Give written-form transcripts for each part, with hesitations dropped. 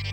Hey,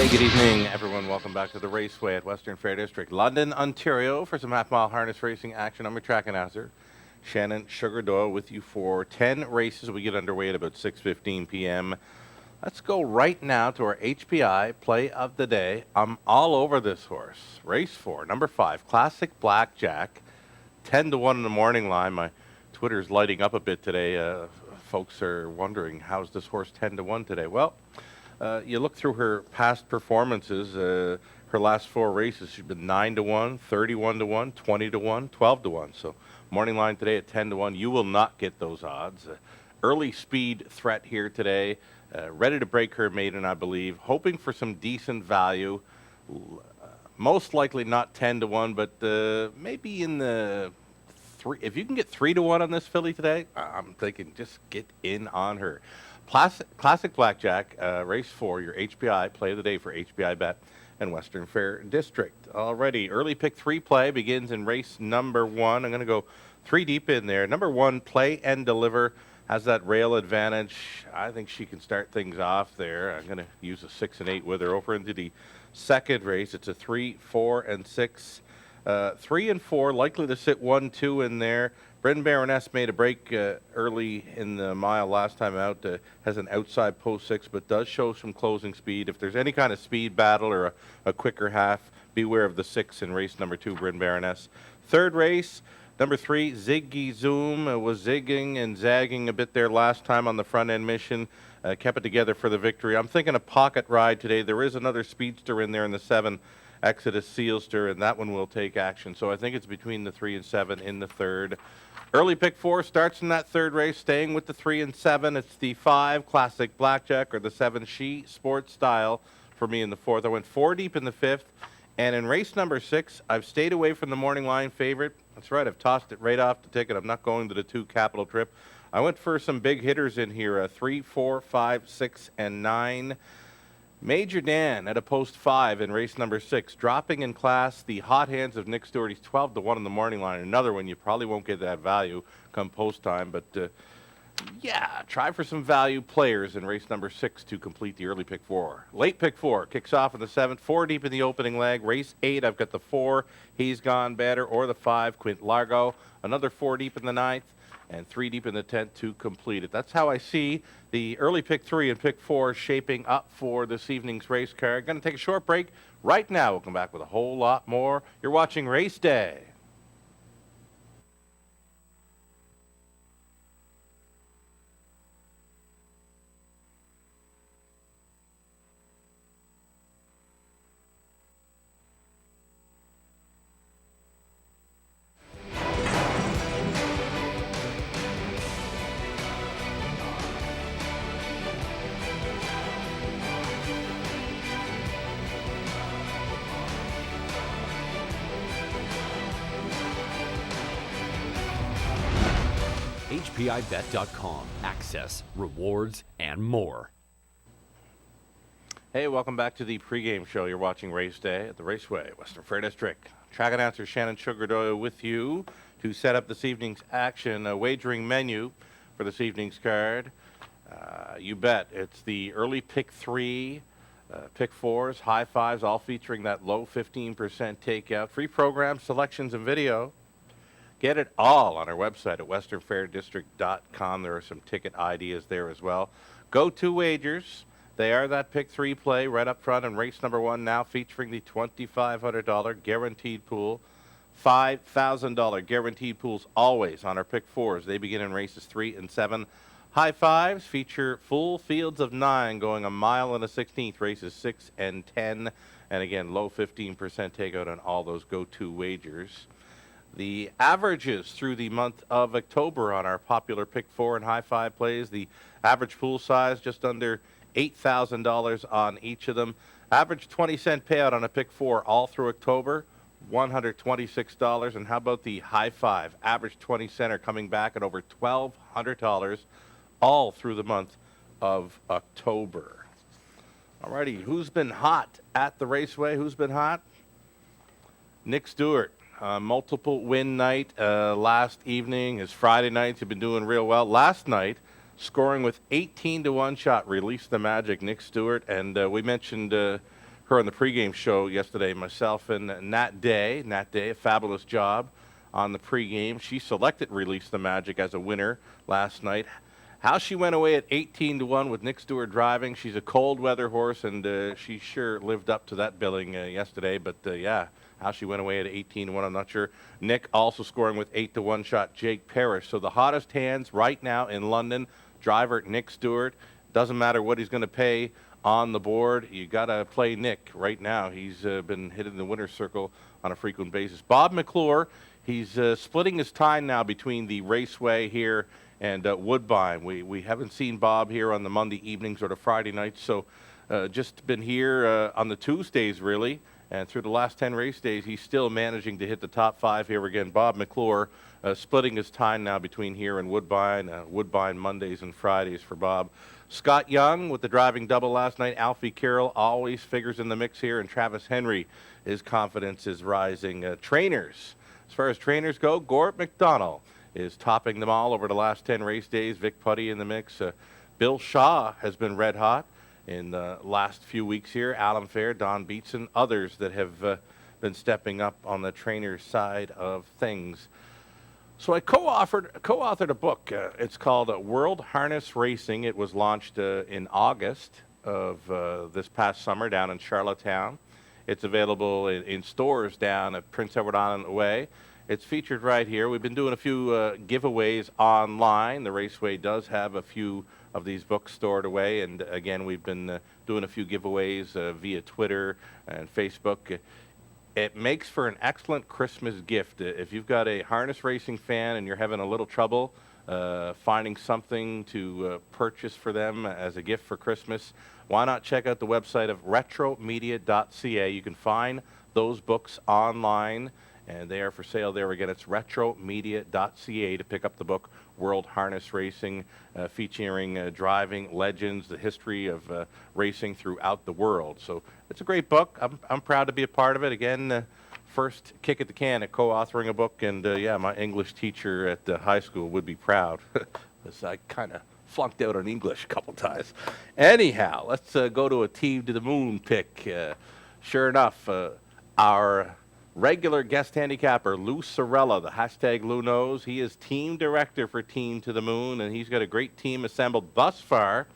good evening, everyone. Welcome back to the Raceway at Western Fair District, London, Ontario, for some half-mile harness racing action. I'm your track announcer, Shannon Doyle, with you for 10 races. We get underway at about 6:15 p.m. Let's go right now to our HPI play of the day. I'm all over this horse. Race 4, number 5, Classic Blackjack, 10-1 in the morning line. My Twitter's lighting up a bit today. Folks are wondering, how's this horse 10-1 today? Well, you look through her past performances, her last 4 races, she's been 9-1, 31-1, 20-1, 12-1. So morning line today at 10-1. You will not get those odds. Early speed threat here today. Ready to break her maiden, I believe. Hoping for some decent value. Most likely not 10-1, but maybe in the 3. If you can get 3-1 on this filly today, I'm thinking just get in on her. Classic Blackjack, race 4, your HPI play of the day for HPI Bet and Western Fair District. Already, early pick 3 play begins in race number 1. I'm going to go 3 deep in there. Number 1, Play and Deliver, has that rail advantage. I think she can start things off there. I'm going to use a 6 and 8 with her. Over into the second race, it's a 3, 4, and 6. 3 and 4, likely to sit 1, 2 in there. Bryn Baroness made a break early in the mile last time out. Has an outside post 6, but does show some closing speed. If there's any kind of speed battle or a quicker half, beware of the 6 in race number 2, Bryn Baroness. Third race, number 3, Ziggy Zoom, was zigging and zagging a bit there last time on the front end mission. Kept it together for the victory. I'm thinking a pocket ride today. There is another speedster in there in the 7, Exodus Sealster, and that one will take action. So I think it's between the 3 and 7 in the third. Early pick 4 starts in that third race, staying with the 3 and 7. It's the 5, Classic Blackjack, or the 7, She Sports Style, for me in the fourth. I went 4 deep in the fifth. And in race number 6, I've stayed away from the morning line favorite. That's right, I've tossed it right off the ticket. I'm not going to the 2 Capital Trip. I went for some big hitters in here, 3, 4, 5, 6, and 9. Major Dan at a post 5 in race number 6, dropping in class. The hot hands of Nick Stewart. He's 12-1 in the morning line. Another one you probably won't get that value come post time, but yeah, try for some value players in race number 6 to complete the early pick 4. Late pick 4 kicks off in the 7th, 4 deep in the opening leg. Race 8, I've got the 4, He's Gone Better, or the 5, Quint Largo. Another 4 deep in the 9th. And 3 deep in the 10th to complete it. That's how I see the early pick 3 and pick 4 shaping up for this evening's race card. Going to take a short break right now. We'll come back with a whole lot more. You're watching Race Day. HPIBet.com. Access, rewards, and more. Hey, welcome back to the pregame show. You're watching Race Day at the Raceway, Western Fair District. Track announcer Shannon Doyle with you to set up this evening's action. A wagering menu for this evening's card. You bet. It's the early pick 3, pick 4s, high 5s, all featuring that low 15% takeout. Free programs, selections, and video. Get it all on our website at westernfairdistrict.com. There are some ticket ideas there as well. Go to wagers. They are that pick 3 play right up front in race number 1 now, featuring the $2,500 guaranteed pool. $5,000 guaranteed pools always on our pick 4s. They begin in races 3 and 7. High 5s feature full fields of 9 going a mile and a 16th, races 6 and 10. And again, low 15% takeout on all those go-to wagers. The averages through the month of October on our popular pick 4 and high 5 plays. The average pool size just under $8,000 on each of them. Average 20-cent payout on a pick 4 all through October, $126. And how about the high 5? Average 20-center coming back at over $1,200 all through the month of October. Alrighty, who's been hot at the Raceway? Who's been hot? Nick Stewart. Multiple win night last evening. His Friday nights have been doing real well. Last night, scoring with 18 to 1 shot, released the magic, Nick Stewart. And we mentioned her on the pregame show yesterday, myself and Nat Day. Nat Day, a fabulous job on the pregame. She selected Release the Magic as a winner last night. How she went away at 18 to 1 with Nick Stewart driving. She's a cold weather horse, and she sure lived up to that billing yesterday. But yeah, how she went away at 18 to 1, I'm not sure. Nick also scoring with 8 to 1 shot, Jake Parrish. So the hottest hands right now in London, driver Nick Stewart. Doesn't matter what he's going to pay on the board. You got to play Nick right now. He's been hitting the winner's circle on a frequent basis. Bob McClure, he's splitting his time now between the Raceway here and Woodbine. We haven't seen Bob here on the Monday evenings or the Friday nights, so just been here on the Tuesdays, really. And through the last 10 race days, he's still managing to hit the top 5 here again. Bob McClure splitting his time now between here and Woodbine. Woodbine Mondays and Fridays for Bob. Scott Young with the driving double last night. Alfie Carroll always figures in the mix here. And Travis Henry, his confidence is rising. Trainers, as far as trainers go, Gort McDonald is topping them all over the last 10 race days. Vic Putty in the mix. Bill Shaw has been red hot in the last few weeks here. Alan Fair, Don Beatson, others that have been stepping up on the trainer's side of things. So I co-authored a book. It's called World Harness Racing. It was launched in August of this past summer down in Charlottetown. It's available in stores down at Prince Edward Island Way. It's featured right here. We've been doing a few giveaways online. The Raceway does have a few of these books stored away, and again, we've been doing a few giveaways via Twitter and Facebook. It makes for an excellent Christmas gift. If you've got a harness racing fan and you're having a little trouble finding something to purchase for them as a gift for Christmas, why not check out the website of retromedia.ca. You can find those books online, and they are for sale there. Again, it's retromedia.ca to pick up the book, World Harness Racing, featuring driving legends, the history of racing throughout the world. So it's a great book. I'm proud to be a part of it. Again, first kick at the can at co-authoring a book, and yeah, my English teacher at high school would be proud, because I kind of flunked out on English a couple times. Anyhow, let's go to a Team to the Moon pick. Sure enough, our regular guest handicapper, Lou Sorella, the hashtag Lou knows. He is team director for Team to the Moon, and he's got a great team assembled thus far.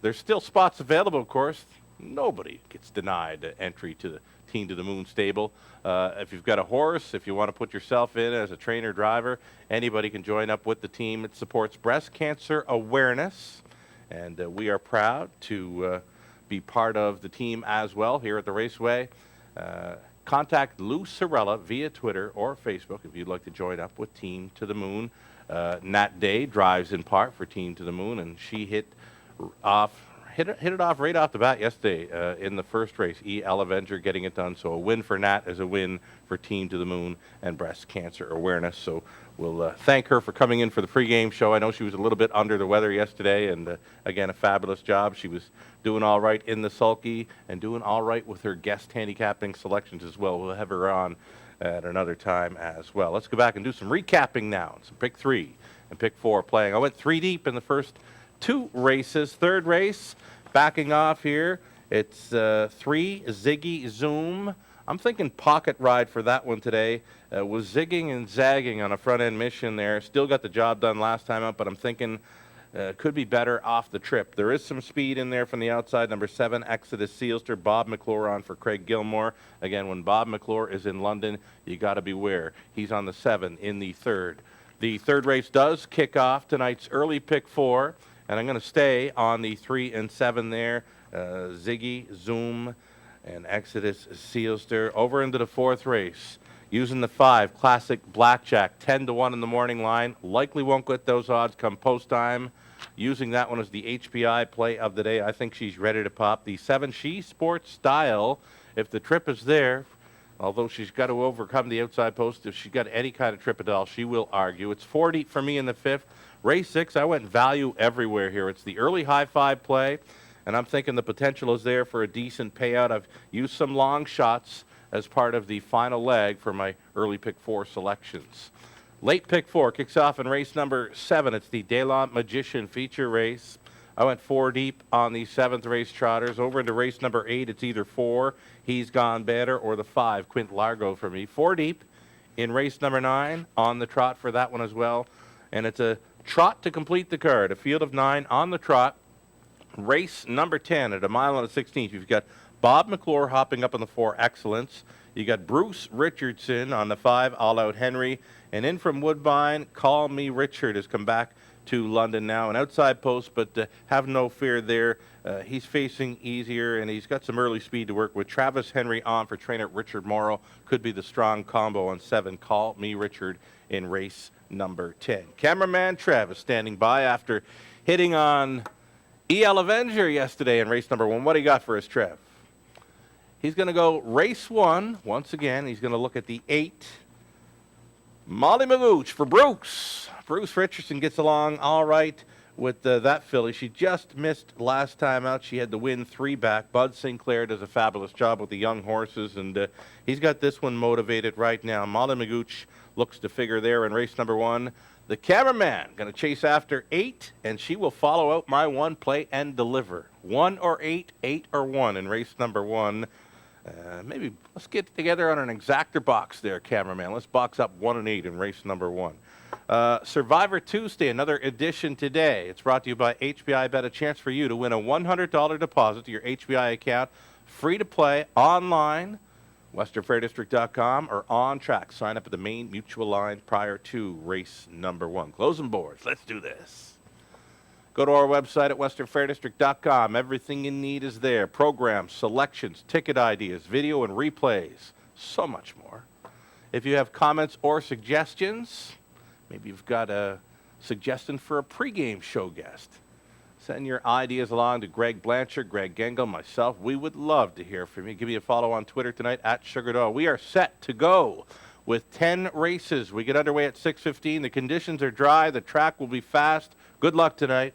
There's still spots available, of course. Nobody gets denied entry to the Team to the Moon stable. If you've got a horse, if you want to put yourself in as a trainer driver, anybody can join up with the team. It supports breast cancer awareness, and we are proud to be part of the team as well here at the Raceway. Contact Lou Sorella via Twitter or Facebook if you'd like to join up with Team to the Moon. Nat Day drives in part for Team to the Moon, and she hit it off right off the bat yesterday in the first race. E.L. Avenger getting it done. So a win for Nat is a win for Team to the Moon and breast cancer awareness. So we'll thank her for coming in for the pregame show. I know she was a little bit under the weather yesterday, and again, a fabulous job. She was doing all right in the sulky and doing all right with her guest handicapping selections as well. We'll have her on at another time as well. Let's go back and do some recapping now. Some pick 3 and pick 4 playing. I went 3 deep in the first 2 races. Third race, backing off here, it's 3 Ziggy Zoom. I'm thinking pocket ride for that one today. Was zigging and zagging on a front end mission there. Still got the job done last time up, but I'm thinking could be better off the trip. There is some speed in there from the outside. Number 7, Exodus Sealster. Bob McClure on for Craig Gilmore. Again, when Bob McClure is in London, you got to beware. He's on the 7 in the third. The third race does kick off tonight's early pick 4, and I'm going to stay on the 3 and 7 there. Ziggy, Zoom, and Exodus Sealster. Over into the 4th race. Using the 5, Classic Blackjack, 10 to 1 in the morning line. Likely won't get those odds come post time. Using that one as the HPI play of the day. I think she's ready to pop. The 7, She Sports Style. If the trip is there, although she's got to overcome the outside post, if she's got any kind of trip at all, she will argue. It's 40 for me in the 5th. Race 6, I went value everywhere here. It's the early high 5 play. and I'm thinking the potential is there for a decent payout. I've used some long shots as part of the final leg for my early pick 4 selections. Late pick 4 kicks off in race number 7. It's the Doyle Magician feature race. I went 4 deep on the 7th race trotters. Over into race number 8, it's either 4, He's Gone Better, or the 5, Quint Largo for me. 4 deep in race number 9 on the trot for that one as well. And it's a trot to complete the card. A field of 9 on the trot. Race number 10 at a mile and a 16th. You've got Bob McClure hopping up on the 4, Excellence. You got Bruce Richardson on the 5, All Out Henry. And in from Woodbine, Call Me Richard has come back to London now. An outside post, but have no fear there. He's facing easier, and he's got some early speed to work with. Travis Henry on for trainer Richard Morrow. Could be the strong combo on 7, Call Me Richard, in race number 10. Cameraman Travis standing by after hitting on EL Avenger yesterday in race number 1. What do you got for us, Trev? He's going to go race 1 once again. He's going to look at the 8. Molly Magooch for Bruce. Bruce Richardson gets along all right with that filly. She just missed last time out. She had to win 3 back. Bud Sinclair does a fabulous job with the young horses, and he's got this one motivated right now. Molly Magooch looks to figure there in race number 1. The cameraman going to chase after 8, and she will follow out my 1, Play and Deliver. 1 or 8, 8 or 1 in race number 1. Maybe let's get together on an exactor box there, cameraman. Let's box up 1 and 8 in race number 1. Survivor Tuesday, another edition today. It's brought to you by HBI Bet, a chance for you to win a $100 deposit to your HBI account. Free to play online, westernfairdistrict.com, or on track. Sign up at the main mutual line prior to race number 1. Closing boards. Let's do this. Go to our website at westernfairdistrict.com. Everything you need is there. Programs, selections, ticket ideas, video and replays, so much more. If you have comments or suggestions, maybe you've got a suggestion for a pregame show guest, send your ideas along to Greg Blanchard, Greg Gengel, myself. We would love to hear from you. Give me a follow on Twitter tonight at Sugar Doyle. We are set to go with 10 races. We get underway at 6:15. The conditions are dry. The track will be fast. Good luck tonight.